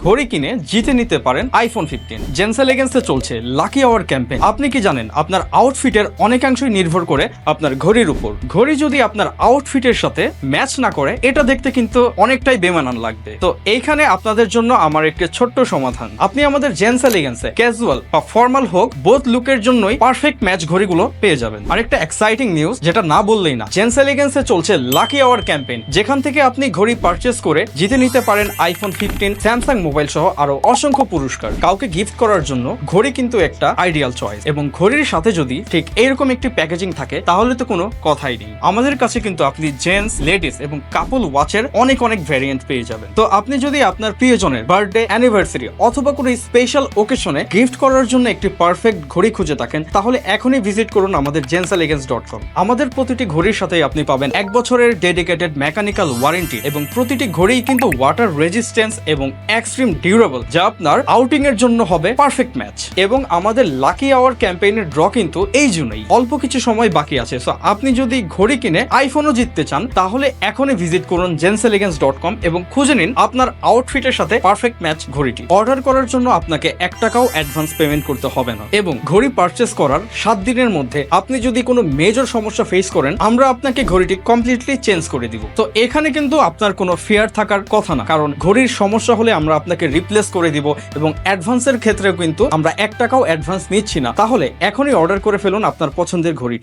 ঘড়ি কিনে জিতে নিতে পারেন আইফোন 15। জেন্স এলিগেন্সে চলছে লাকি আওয়ার ক্যাম্পেইন। আপনি কি জানেন আপনার আউটফিটের অনেকাংশই নির্ভর করে আপনার ঘড়ির উপর। ঘড়ি যদি আপনার আউটফিটের সাথে ম্যাচ না করে, এটা দেখতে কিন্তু অনেকটাই বেমানান লাগবে। তো এইখানে আপনাদের জন্য আমার একটি ছোট্ট সমাধান। আপনি আমাদের জেন্স এলিগেন্সে ক্যাজুয়াল বা ফর্মাল হোক, বোথ লুকের জন্যই পারফেক্ট ম্যাচ ঘড়িগুলো পেয়ে যাবেন। আরেকটা এক্সাইটিং নিউজ, যেটা না বললেই না, জেন্স এলিগেন্সে চলছে লাকি আওয়ার ক্যাম্পেইন, যেখান থেকে আপনি ঘড়ি পারচেস করে জিতে নিতে পারেন আইফোন 15, স্যামসাং মোবাইল সহ আরো অসংখ্য পুরস্কার। কাউকে গিফট করার জন্য ঘড়ি কিন্তু একটা আইডিয়াল চয়েস, এবং ঘড়ির সাথে যদি ঠিক এইরকম একটি প্যাকেজিং থাকে তাহলে তো কোনো কথাই নেই। আমাদের কাছে কিন্তু আপনি জেন্টস, লেডিস এবং কাপল ওয়াচের অনেক ভ্যারিয়েন্ট পেয়ে যাবেন। তো আপনি যদি আপনার প্রিয়জনের বার্থডে, অ্যানিভার্সারি অথবা কোনো স্পেশাল ওকেশনে গিফট করার জন্য একটি পারফেক্ট ঘড়ি খুঁজে থাকেন, তাহলে এখনই ভিজিট করুন আমাদের jenselegens.com। আমাদের প্রতিটি ঘড়ির সাথেই আপনি পাবেন 1 বছরের ডেডিকেটেড মেকানিক্যাল ওয়ারেন্টি, এবং প্রতিটি ঘড়ি কিন্তু ওয়াটার রেজিস্ট্যান্স এবং এক্সট্রিম ডিউরেবল, যা আপনার আউটিং এর জন্য হবে পারফেক্ট ম্যাচ। এবং আমাদের লাকি আওয়ার ক্যাম্পেইনের ড্র কিন্তু এই জন্যই, অল্প কিছু সময় বাকি আছে। সো আপনি যদি ঘড়ি কিনে আইফোনও জিততে চান, তাহলে এখনই ভিজিট করুন jenselegens.com এবং খুঁজে নিন আপনার আউটফিটের সাথে পারফেক্ট ম্যাচ ঘড়িটি। অর্ডার করার জন্য আপনাকে 1 টাকাও অ্যাডভান্স পেমেন্ট করতে হবে না, এবং ঘড়ি পারচেস করার 7 দিনের মধ্যে আপনি যদি কোনো মেজর সমস্যা ফেস করেন, আমরা আপনাকে ঘড়িটি কমপ্লিটলি চেঞ্জ করে দিব। তো এখানে কিন্তু আপনার কোনো ফিয়ার থাকার কথা না, কারণ ঘড়ির সমস্যা হলে আমরা আপনাকে রিপ্লেস করে দিব, এবং অ্যাডভান্সের ক্ষেত্রেও কিন্তু আমরা 1 টাকাও অ্যাডভান্স নিচ্ছি না। তাহলে এখনই অর্ডার করে ফেলুন আপনার পছন্দের ঘড়িটি।